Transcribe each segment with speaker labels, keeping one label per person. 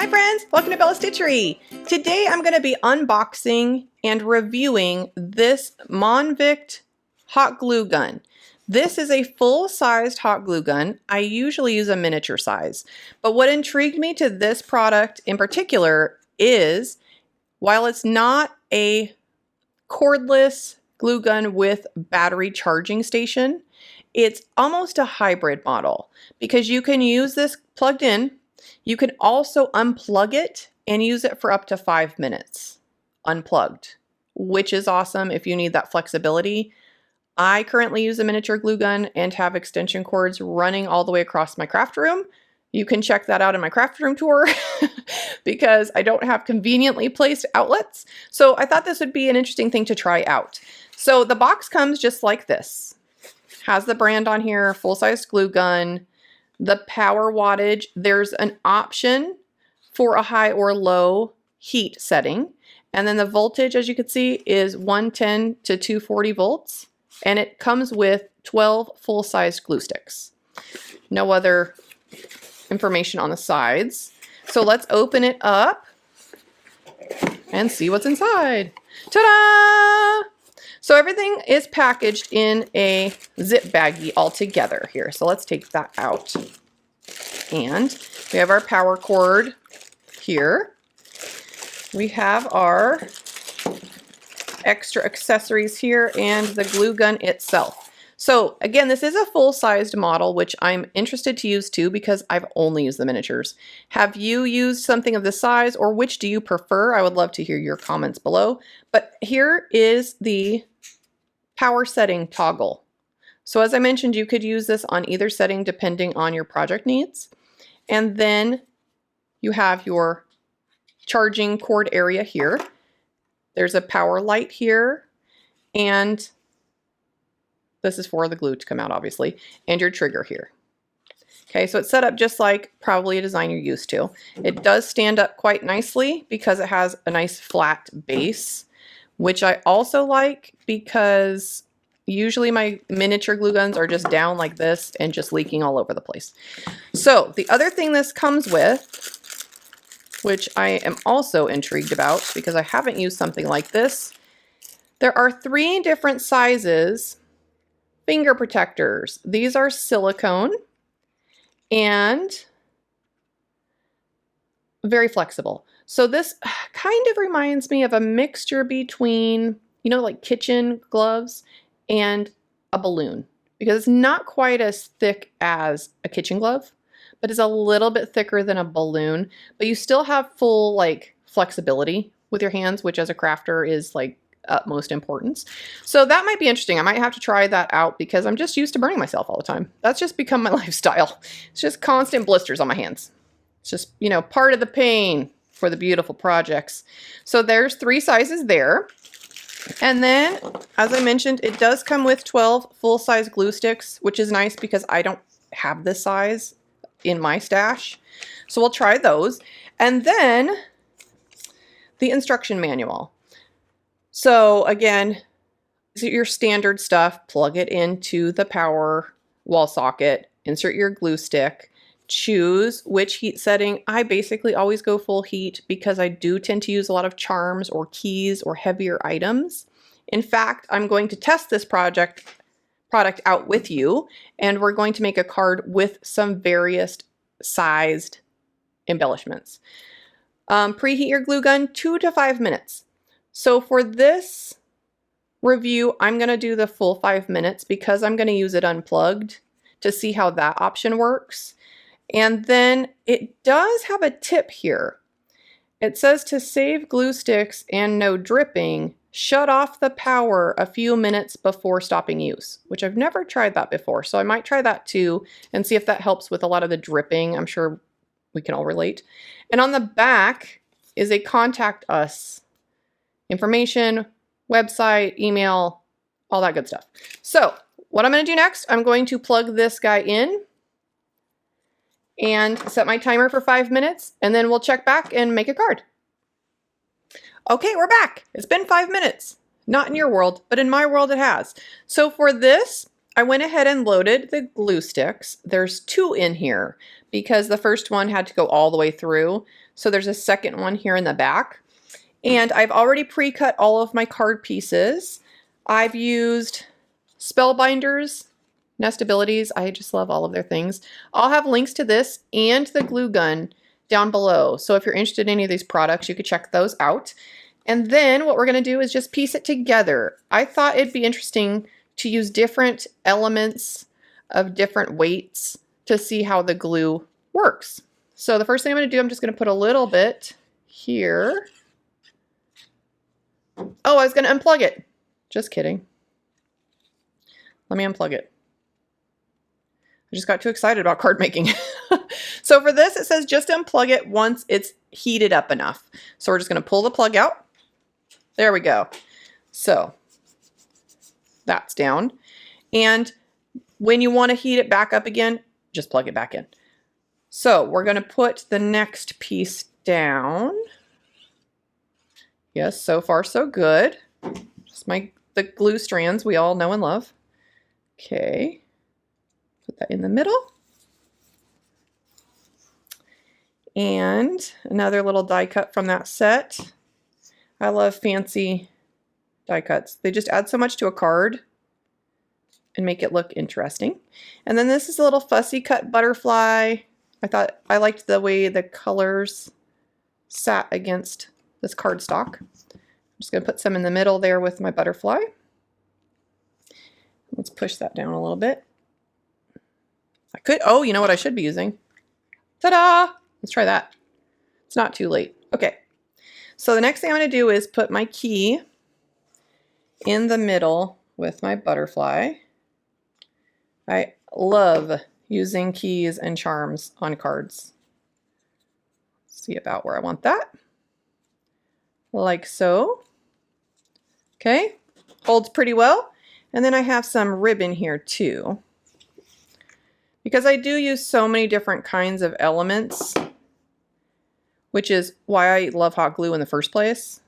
Speaker 1: Hi friends, welcome to Bella's Stitchery. Today I'm going to be unboxing and reviewing this Monvict hot glue gun. This is a full-sized hot glue gun. I usually use a miniature size, but what intrigued me to this product in particular is while it's not a cordless glue gun with battery charging station, it's almost a hybrid model because you can use this plugged in. You can also unplug it and use it for up to 5 minutes unplugged, which is awesome if you need that flexibility. I currently use a miniature glue gun and have extension cords running all the way across my craft room. You can check that out in my craft room tour because I don't have conveniently placed outlets. So I thought this would be an interesting thing to try out. So the box comes just like this. Has the brand on here, full-size glue gun. The power wattage, there's an option for a high or low heat setting. And then the voltage, as you can see, is 110 to 240 volts. And it comes with 12 full-size glue sticks. No other information on the sides. So let's open it up and see what's inside. Ta-da! So everything is packaged in a zip baggie all together here. So let's take that out. And we have our power cord here. We have our extra accessories here and the glue gun itself. So again, this is a full-sized model, which I'm interested to use too because I've only used the miniatures. Have you used something of this size, or which do you prefer? I would love to hear your comments below. But here is the power setting toggle. So as I mentioned, you could use this on either setting depending on your project needs. And then you have your charging cord area here. There's a power light here, and this is for the glue to come out, obviously, and your trigger here. Okay, so it's set up just like probably a design you're used to. It does stand up quite nicely because it has a nice flat base, which I also like because usually my miniature glue guns are just down like this and just leaking all over the place. So the other thing this comes with, which I am also intrigued about because I haven't used something like this, there are 3 different sizes finger protectors. These are silicone and very flexible. So this kind of reminds me of a mixture between, you know, like kitchen gloves and a balloon, because it's not quite as thick as a kitchen glove, but it's a little bit thicker than a balloon, but you still have full like flexibility with your hands, which as a crafter is like utmost importance. So that might be interesting. I might have to try that out because I'm just used to burning myself all the time. That's just become my lifestyle. It's just constant blisters on my hands. It's just, you know, part of the pain for the beautiful projects. So there's 3 sizes there. And then, as I mentioned, it does come with 12 full-size glue sticks, which is nice because I don't have this size in my stash. So we'll try those. And then the instruction manual. So again, your standard stuff, plug it into the power wall socket, insert your glue stick, choose which heat setting. I basically always go full heat because I do tend to use a lot of charms or keys or heavier items. In fact, I'm going to test this product out with you, and we're going to make a card with some various sized embellishments. Preheat your glue gun 2 to 5 minutes. So for this review, I'm going to do the full 5 minutes because I'm going to use it unplugged to see how that option works. And then it does have a tip here. It says to save glue sticks and no dripping, shut off the power a few minutes before stopping use, which I've never tried that before. So I might try that too and see if that helps with a lot of the dripping. I'm sure we can all relate. And on the back is a contact us information, website, email, all that good stuff. So what I'm going to do next, I'm going to plug this guy in and set my timer for 5 minutes, and then we'll check back and make a card. Okay, we're back. It's been 5 minutes. Not in your world, but in my world it has. So for this, I went ahead and loaded the glue sticks. There's 2 in here because the first one had to go all the way through. So there's a second one here in the back. And I've already pre-cut all of my card pieces. I've used Spellbinders, Nestabilities. I just love all of their things. I'll have links to this and the glue gun down below. So if you're interested in any of these products, you could check those out. And then what we're going to do is just piece it together. I thought it'd be interesting to use different elements of different weights to see how the glue works. So the first thing I'm going to do, I'm just going to put a little bit here. Oh, I was going to unplug it. Just kidding. Let me unplug it. I just got too excited about card making. So for this, it says just unplug it once it's heated up enough. So we're just going to pull the plug out. There we go. So that's down. And when you want to heat it back up again, just plug it back in. So we're going to put the next piece down. Yes, so far so good. Just the glue strands we all know and love. Okay. Put that in the middle. And another little die cut from that set. I love fancy die cuts. They just add so much to a card and make it look interesting. And then this is a little fussy cut butterfly. I liked the way the colors sat against this cardstock. I'm just going to put some in the middle there with my butterfly. Let's push that down a little bit. Oh, you know what I should be using? Ta-da! Let's try that. It's not too late. Okay. So the next thing I'm going to do is put my key in the middle with my butterfly. I love using keys and charms on cards. See about where I want that. Like so. Okay. Holds pretty well. And then I have some ribbon here too. Because I do use so many different kinds of elements, which is why I love hot glue in the first place.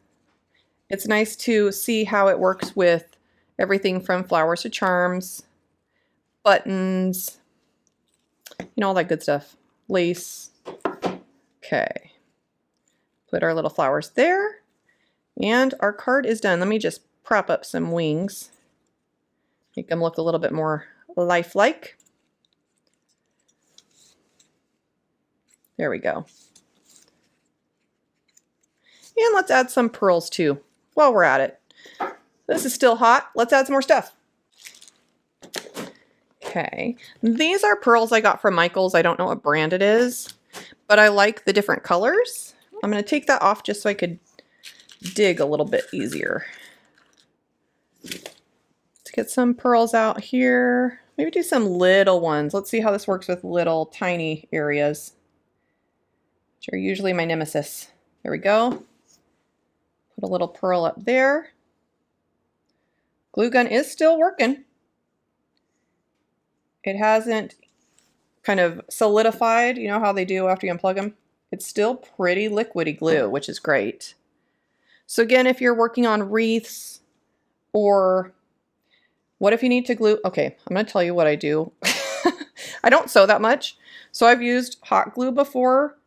Speaker 1: It's nice to see how it works with everything from flowers to charms, buttons, you know, all that good stuff. Lace. Okay. Put our little flowers there. And our card is done. Let me just prop up some wings. Make them look a little bit more lifelike. There we go. And let's add some pearls too while we're at it. This is still hot. Let's add some more stuff. Okay. These are pearls I got from Michael's. I don't know what brand it is, but I like the different colors. I'm going to take that off just so I could dig a little bit easier. Let's get some pearls out here. Maybe do some little ones. Let's see how this works with little tiny areas, which are usually my nemesis. There we go. Put a little pearl up there. Glue gun is still working. It hasn't kind of solidified, you know how they do after you unplug them? It's still pretty liquidy glue, which is great. So again, if you're working on wreaths, or what if you need to glue? Okay, I'm going to tell you what I do. I don't sew that much, so I've used hot glue before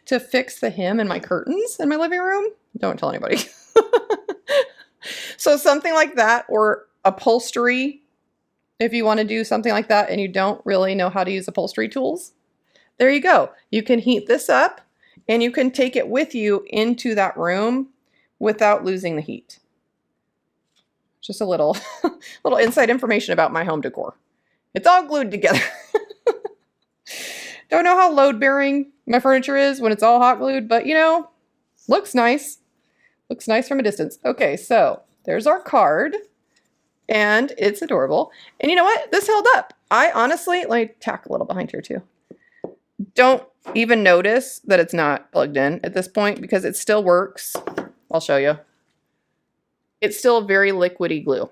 Speaker 1: to fix the hem in my curtains in my living room. Don't tell anybody. So something like that, or upholstery, if you want to do something like that and you don't really know how to use upholstery tools, there you go. You can heat this up and you can take it with you into that room without losing the heat. Just a little inside information about my home decor. It's all glued together. Don't know how load bearing my furniture is when it's all hot glued, but you know, looks nice. Looks nice from a distance. Okay, so there's our card. And it's adorable. And you know what? This held up. I honestly, let me tack a little behind here too. Don't even notice that it's not plugged in at this point because it still works. I'll show you. It's still very liquidy glue.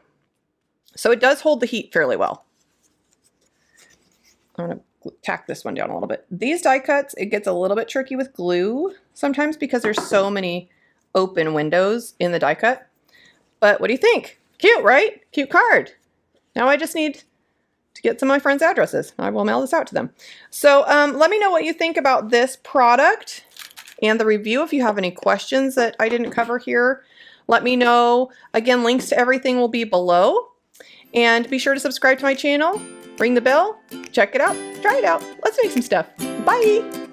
Speaker 1: So it does hold the heat fairly well. I'm going to tack this one down a little bit. These die cuts, it gets a little bit tricky with glue sometimes because there's so many open windows in the die cut. But what do you think? Cute, right? Cute card. Now I just need to get some of my friends' addresses. I will mail this out to them. So let me know what you think about this product and the review. If you have any questions that I didn't cover here, let me know. Again, links to everything will be below. And be sure to subscribe to my channel, ring the bell, check it out, try it out. Let's make some stuff. Bye!